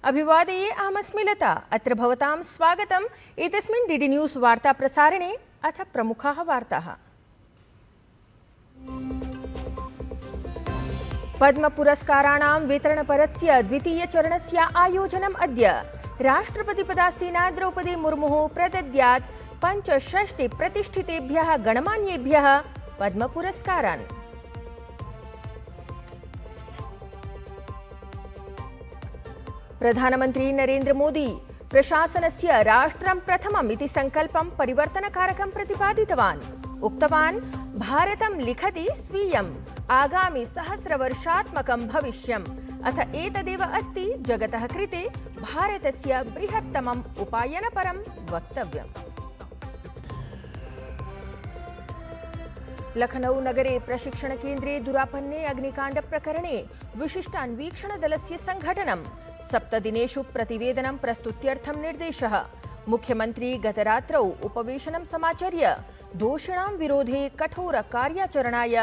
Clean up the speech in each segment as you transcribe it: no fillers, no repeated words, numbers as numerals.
अभिवादये अहमस्मि लता। अत्र भवतां स्वागतम् एतस्मिन् डीडी न्यूज़ वार्ता प्रसारणे। अथ प्रमुखाः वार्ताः। पद्मपुरस्काराणां वितरणपरस्य द्वितीयचरणस्य आयोजनम् अद्य। राष्ट्रपतिपदासीना द्रौपदी मुर्मुः प्रदद्यात् 65 प्रतिष्ठितेभ्यः गणमान्येभ्यः पद्मपुरस्कारान्। प्रधानमंत्री नरेंद्र मोदी प्रशासनस्य राष्ट्रं प्रथमम् इति संकल्पं परिवर्तनकारकं प्रतिपादितवान्। उक्तवान् भारतं लिखति स्वीयम् आगामि सहस्रवर्षात्मकं भविष्यम्। अथ एतदेव अस्ति जगतः कृते भारतस्य बृहत्तमम् उपायनपरं वक्तव्यम्। लखनऊ नगरे प्रशिक्षण केन्द्रे दुरापन्ने अग्निकाण्ड प्रकरणे विशिष्टान्वीक्षण दलस्य संघटनम्। 7 दिनेषु प्रतिवेदनं प्रस्तुत्यर्थं निर्देशः। मुख्यमंत्री गतरात्रौ उपवेशनं समाचर्य दोषिणां विरोधे कठोर कार्याचरणाय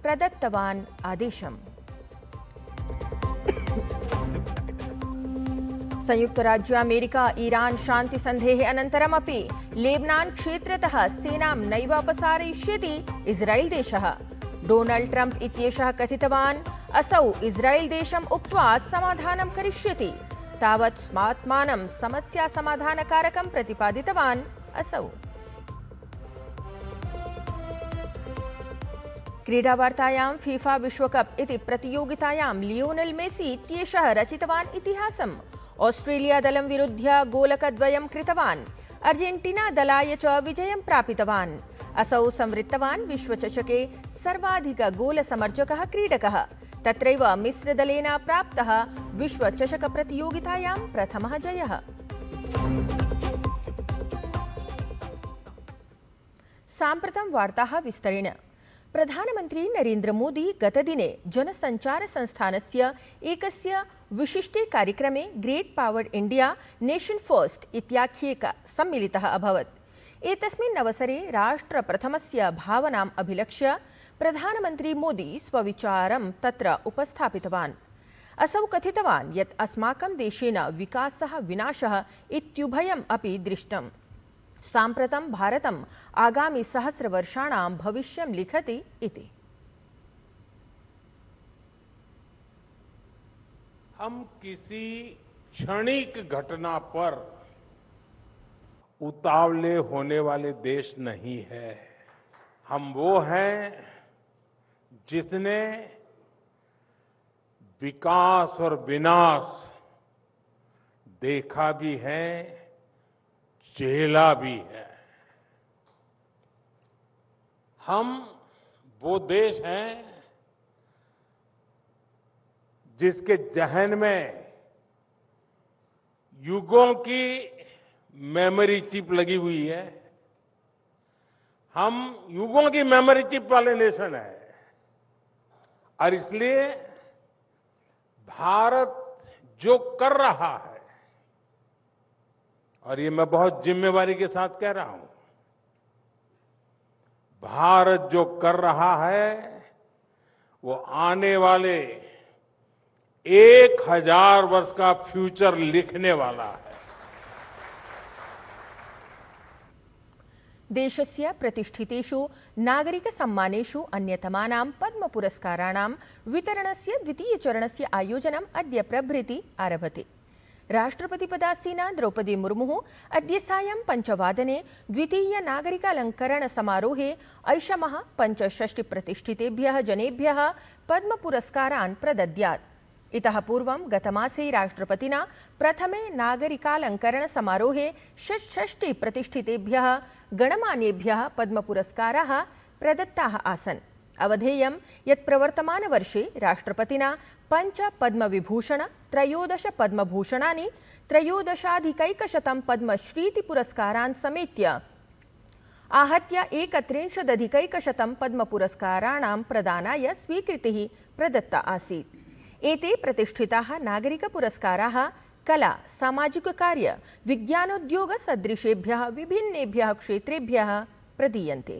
प्रदत्तवान् आदेशम्। संयुक्त राज्य अमेरिका ईरान शान्तिसन्धेः अनन्तरमपि लेबनान क्षेत्रतः सेनां नैव अपसारयिष्यति इस्राएल देशः। डोनाल्ड ट्रम्प इत्येषः कथितवान् असौ इस्राएल देशम् उक्त्वा समाधानं करिष्यति। तावत् स्वात्मानं समस्या समाधानकारकं प्रतिपादितवान् असौ। क्रीडावार्तायां फीफा विश्वकप इति प्रतियोगितायां लियोनेल मेसी इत्येषः रचितवान् इतिहासम्। ऑस्ट्रेलिया दलं विरुध्य गोलकद्वयं कृतवान्। अर्जेन्टीना दलाय च विजयं प्रापितवान्। असौ संवृत्तवान् विश्वचषके सर्वाधिक गोलसमर्जकः क्रीडकः। तत्रैव मिस्रदलेन प्राप्तः विश्वचषक प्रतियोगितायां प्रथमः जयः। साम्प्रतं वार्ताः विस्तरेण। प्रधानमंत्री नरेंद्र मोदी गतदिने जनसंचार संस्थानस्य एकस्य विशिष्टे कार्यक्रमे great powered India nation first इत्याख्ये सम्मिलितः अभवत्। एतस्मिन् अवसरे राष्ट्रप्रथमस्य भावनाम् अभिलक्ष्य प्रधानमंत्री मोदी स्वविचारं तत्र उपस्थापितवान्। असौ कथितवान् यत् अस्माकं देशेन विकासः विनाशः इत्युभयम् अपि दृष्टम्। साम्प्रतं भारतम् आगामि सहस्रवर्षाणां भविष्यं लिखति इति। हम किसी क्षणिक घटना पर उतावले होने वाले देश नहीं है। हम वो हैं जिसने विकास और विनाश देखा भी है, झेला भी है। हम वो देश हैं जिसके जहन में युगों की मेमोरी चिप लगी हुई है। हम युगों की मेमोरी चिप वाले नेशन है और इसलिए भारत जो कर रहा है, और ये मैं बहुत जिम्मेवारी के साथ कह रहा हूं, भारत जो कर रहा है वो आने वाले 1000 वर्ष का फ्यूचर लिखने वाला है। देशस्य प्रतिष्ठितेषु नागरिकसम्मानेषु अन्यतमानां पद्मपुरस्काराणां वितरणस्य द्वितीयचरणस्य आयोजनम् अद्य प्रभृति आरभते। राष्ट्रपतिपदासीना द्रौपदी मुर्मुः अद्य सायं 5 वादने द्वितीय नागरिकालङ्करण समारोहे ऐषमः 65 प्रतिष्ठितेभ्यः जनेभ्यः पद्मपुरस्कारान् प्रदद्यात्। इतः पूर्वं गतमासे राष्ट्रपतिना प्रथमे नागरिकालङ्करण समारोहे 66 प्रतिष्ठितेभ्यः गणमान्येभ्यः पद्मपुरस्काराः प्रदत्ताः आसन्। अवधेयं यत् प्रवर्तमानवर्षे राष्ट्रपतिना 5 पद्मविभूषण, 13 पद्मभूषणानि, 13,100 पद्मश्रीति पुरस्कारान् समेत्य आहत्य 31,100 पद्मपुरस्काराणां प्रदानाय स्वीकृतिः प्रदत्ता आसीत्। एते प्रतिष्ठिताः नागरिकपुरस्काराः कला, सामाजिककार्य, विज्ञानोद्योग सदृशेभ्यः विभिन्नेभ्यः क्षेत्रेभ्यः प्रदीयन्ते।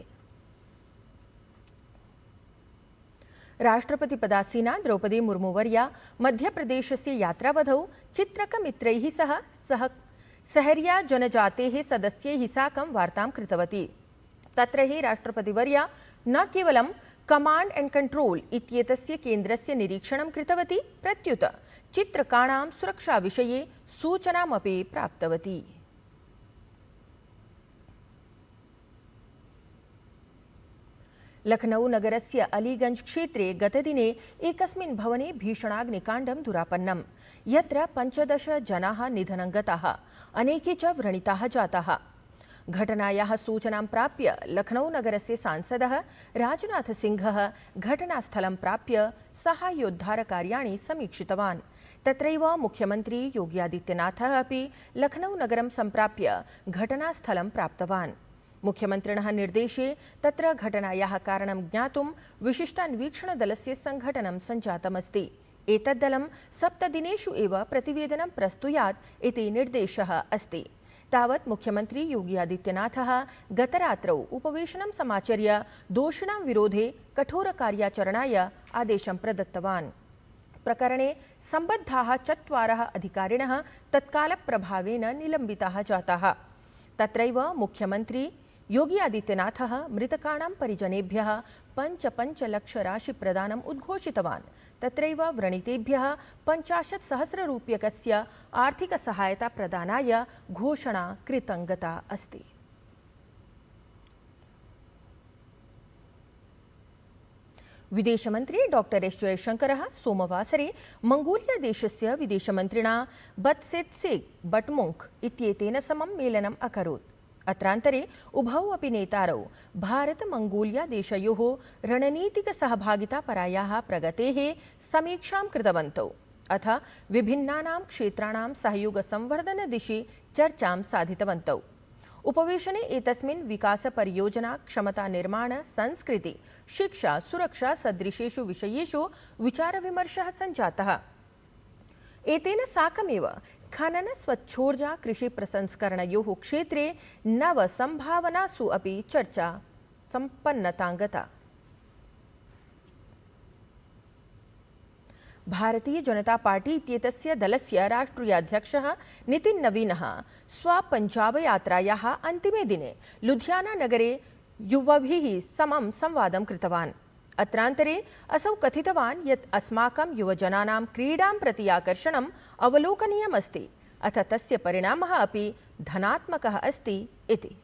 राष्ट्रपतिपदासीना द्रौपदी मुर्मुवर्या मध्यप्रदेशस्य यात्रावधौ चित्रकमित्रैः सह सहर्या जनजातेः सदस्यैः साकं वार्तां कृतवती। तत्र हि राष्ट्रपतिवर्या न केवलं कमाण्ड् एण्ड् कण्ट्रोल् इत्येतस्य केन्द्रस्य निरीक्षणं कृतवती, प्रत्युत चित्रकाणां सुरक्षाविषये सूचनामपि प्राप्तवती। लखनऊ नगरस्य अलीगंज क्षेत्रे गतदिने एकस्मिन् भवने भीषणाग्निकाण्डं दुरापन्नम्, यत्र 15 जनाः निधनं गताः, अनेके च व्रणिताः जाताः। घटनायाः सूचनां प्राप्य लखनऊ नगरस्य सांसदः राजनाथ सिंहः घटनास्थलं प्राप्य साहाय्योद्धारकार्याणि समीक्षितवान्। तत्रैव मुख्यमन्त्री योगी आदित्यनाथः अपि लखनऊ नगरं सम्प्राप्य घटनास्थलं प्राप्तवान्। मुख्यमन्त्रिणः निर्देशे तत्र घटनायाः कारणं ज्ञातुं विशिष्टान्वीक्षणदलस्य सङ्घटनं सञ्जातमस्ति। एतद्दलं 7 दिनेषु एव प्रतिवेदनं प्रस्तुयात् इति निर्देशः अस्ति। तावत् मुख्यमन्त्री योगी आदित्यनाथः गतरात्रौ उपवेशनं समाचर्य दोषिणां विरोधे कठोरकार्याचरणाय आदेशं प्रदत्तवान्। प्रकरणे सम्बद्धाः 4 अधिकारिणः तत्कालप्रभावेन निलम्बिताः जाताः। तत्रैव मुख्यमन्त्री योगी आदित्यनाथः मृतकाणां परिजनेभ्यः 5 लाख राशिप्रदानम् उद्घोषितवान्। तत्रैव व्रणितेभ्यः 50,000 रूप्यकस्य आर्थिकसहायता प्रदानाय घोषणा कृतङ्गता अस्ति। विदेशमन्त्री डॉक्टर एस जयशंकरः सोमवासरे मंगोलिया देशस्य विदेशमन्त्रिणा बत्सेत्सेग् बटमुङ्ख् इत्येतेन समं मेलनम् अकरोत्। अत्रान्तरे उभौ अपि नेतारौ भारत-मंगोलिया देशयोः रणनीतिकसहभागितापरायाः प्रगतेः समीक्षां कृतवन्तौ, अथ विभिन्नानां क्षेत्राणां सहयोगसंवर्धनदिशि चर्चां साधितवन्तौ। उपवेशने एतस्मिन् विकासपरियोजना, क्षमतानिर्माण, संस्कृति, शिक्षा, सुरक्षा सदृशेषु विषयेषु विचारविमर्शः सञ्जातः। एतेन साकमेव खनन, स्वच्छोर्जा, कृषि प्रसंस्करणयोः क्षेत्रे नवसंभावनासु अपि चर्चा सम्पन्नताङ्गता। भारतीय जनता पार्टी इत्येतस्य दलस्य राष्ट्रीयाध्यक्षः नितिन् नवीनः स्वपञ्जाबयात्रायाः अन्तिमे दिने लुधियाना नगरे युवभिः समं संवादं कृतवान्। अत्रान्तरे असौ कथितवान् यत् अस्माकं युवजनानां क्रीडां प्रति आकर्षणम् अवलोकनीयमस्ति, अथ तस्य परिणामः अपि धनात्मकः अस्ति इति।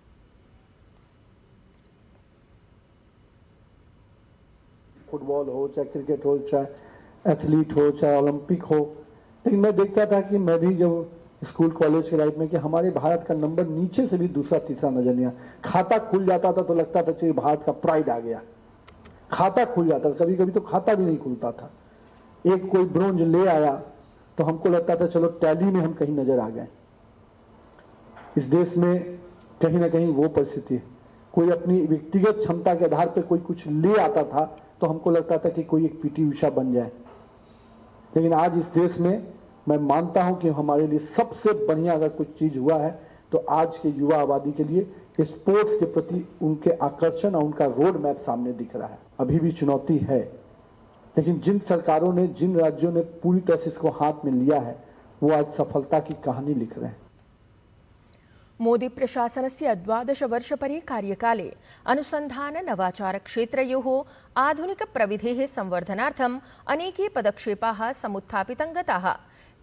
फुटबॉल हो, चाहे क्रिकेट हो, चाहे एथलीट हो, चाहे ओलंपिक हो, लेकिन मैं देखता था कि मैं भी जब स्कूल कॉलेज के लाइफ में कि हमारे भारत का नंबर नीचे से भी दूसरा तीसरा नजर नहीं आया। खाता खुल जाता था तो लगता था कि भारत का प्राइड आ गया। खाता खुल जाता था, कभी कभी तो खाता भी नहीं खुलता था। एक कोई ब्रोंज ले आया तो हमको लगता था चलो टैली में हम कहीं नजर आ गए। इस देश में कहीं ना कहीं वो परिस्थिति है। कोई अपनी व्यक्तिगत क्षमता के आधार पर कोई कुछ ले आता था तो हमको लगता था कि कोई एक पीटी उषा बन जाए, लेकिन आज इस देश में मैं मानता हूं कि हमारे लिए सबसे बढ़िया अगर कुछ चीज हुआ है तो आज के युवा आबादी के लिए स्पोर्ट्स के प्रति उनके आकर्षण और उनका रोड मैप सामने दिख रहा है। अभी भी चुनौती है, लेकिन जिन सरकारों ने, जिन राज्यों ने पूरी तरह से इसको हाथ में लिया है वो आज सफलता की कहानी लिख रहे हैं। मोदी प्रशासनस्य 12 वर्षपरि कार्यकाले अनुसंधान नवाचार क्षेत्रयोः आधुनिक प्रविधेः संवर्धनार्थम् अनेके पदक्षेपाः समुत्थापितं गताः।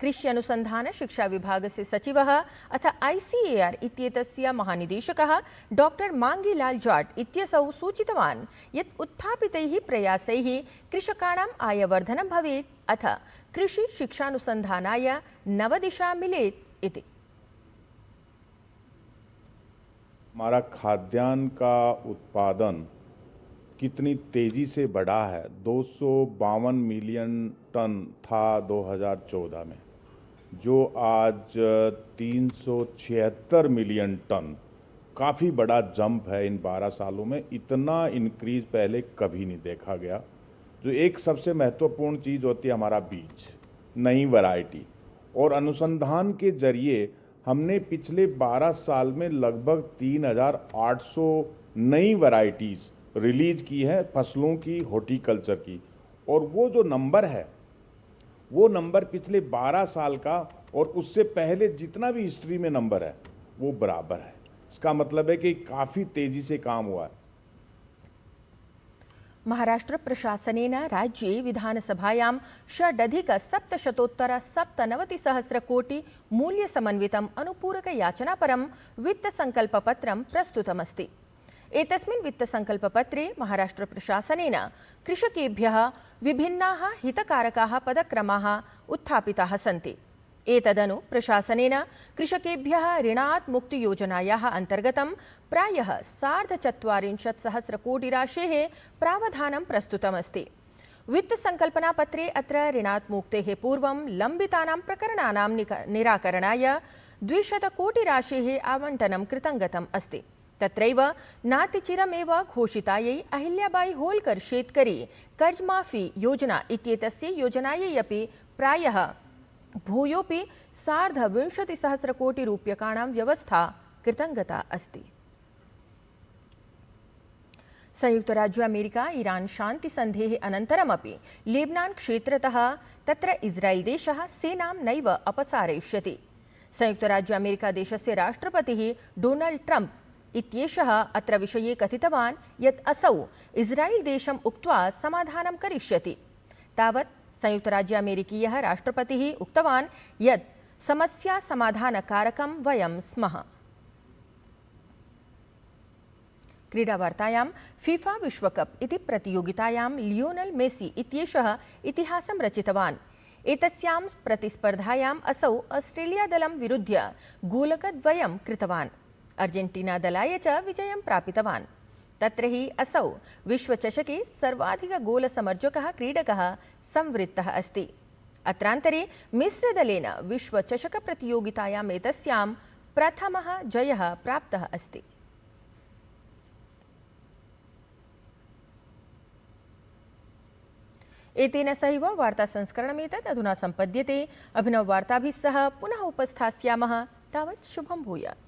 कृषि अनुसंधान शिक्षा विभागस्य सचिवः अथ ICAR इत्येतस्य महानिदेशकः डॉक्टर मांगीलाल जाट इत्यसौ सूचितवान् यत् उत्थापितैः प्रयासैः कृषकाणाम् आयवर्धनं भवेत् अथ कृषि शिक्षानुसंधानाय नवदिशा मिलेत् इति। हमारा खाद्यान्न का उत्पादन कितनी तेजी से बढ़ा है। 252 मिलियन टन था 2014 में, जो आज 376 मिलियन टन, काफ़ी बड़ा जंप है इन 12 सालों में। इतना इंक्रीज पहले कभी नहीं देखा गया। जो एक सबसे महत्वपूर्ण चीज़ होती है हमारा बीज, नई वैरायटी, और अनुसंधान के जरिए हमने पिछले 12 साल में लगभग 3,800 नई वैरायटीज़ रिलीज की है फसलों की, हॉर्टिकल्चर की, और वो जो नंबर है वो नंबर पिछले 12 साल का और उससे पहले जितना भी हिस्ट्री में नंबर है वो बराबर है। इसका मतलब है कि काफ़ी तेजी से काम हुआ है। महाराष्ट्र प्रशासनेन राज्ये विधानसभायां षडधिक-सप्तशतोत्तर-सप्तनवतिसहस्रकोटि मूल्यसमन्वितम् अनुपूरकयाचनापरं वित्तसङ्कल्पपत्रं प्रस्तुतमस्ति। एतस्मिन् वित्तसङ्कल्पपत्रे महाराष्ट्र प्रशासनेन कृषकेभ्यः विभिन्नाः हितकारकाः पदक्रमाः उत्थापिताः सन्ति। एतदनु प्रशासनेन कृषकेभ्यः ऋणात् मुक्तियोजनायाः अन्तर्गतं प्रायः 4,40 कोटि राशेः प्रावधानं प्रस्तुतमस्ति। वित्तसङ्कल्पनापत्रे अत्र ऋणात् मुक्तेः पूर्वं लम्बितानां प्रकरणानां निराकरणाय 200 कोटि राशेः आवण्टनं कृतं गतम् अस्ति। तत्रैव नातिचिरमेव घोषितायै अहिल्याबाई होल्कर शेतकरी कर्जमाफी योजना इत्येतस्य योजनायै अपि प्रायः भूयोपि 20,000 कोटि रूप्यकाणां व्यवस्था कृतं गता अस्ति। संयुक्तराज्य अमेरिका ईरान शान्तिसन्धेः अनन्तरमपि लेबनान क्षेत्रतः तत्र इस्राएल देशः सेनां नैव अपसारयिष्यति। संयुक्तराज्य अमेरिका देशस्य राष्ट्रपतिः डोनाल्ड ट्रम्प इत्येषः अत्र विषये कथितवान् यत् असौ इस्राएल देशम् उक्त्वा समाधानं करिष्यति। तावत् संयुक्तराज्य अमेरिकीयः राष्ट्रपतिः उक्तवान् यत् समस्या समाधानकारकं वयं स्मः। क्रीडावार्तायां फीफा विश्वकप इति प्रतियोगितायां लियोनेल मेसी इत्येषः इतिहासं रचितवान्। एतस्यां प्रतिस्पर्धायाम् असौ ऑस्ट्रेलिया दलं विरुध्य गोलकद्वयं कृतवान्। अर्जेंटीना दलाय च विजयं प्रापितवान्। तत्र हि असौ विश्वचषके सर्वाधिकगोलसमर्जकः क्रीडकः संवृत्तः अस्ति। अत्रान्तरे मिस्रदलेन विश्वचषकप्रतियोगितायाम् एतस्यां प्रथमः जयः प्राप्तः अस्ति। एतेन सहैव वार्तासंस्करणमेतत् अधुना सम्पद्यते। अभिनववार्ताभिः सह पुनः उपस्थास्यामः। तावत् शुभं भूयात्।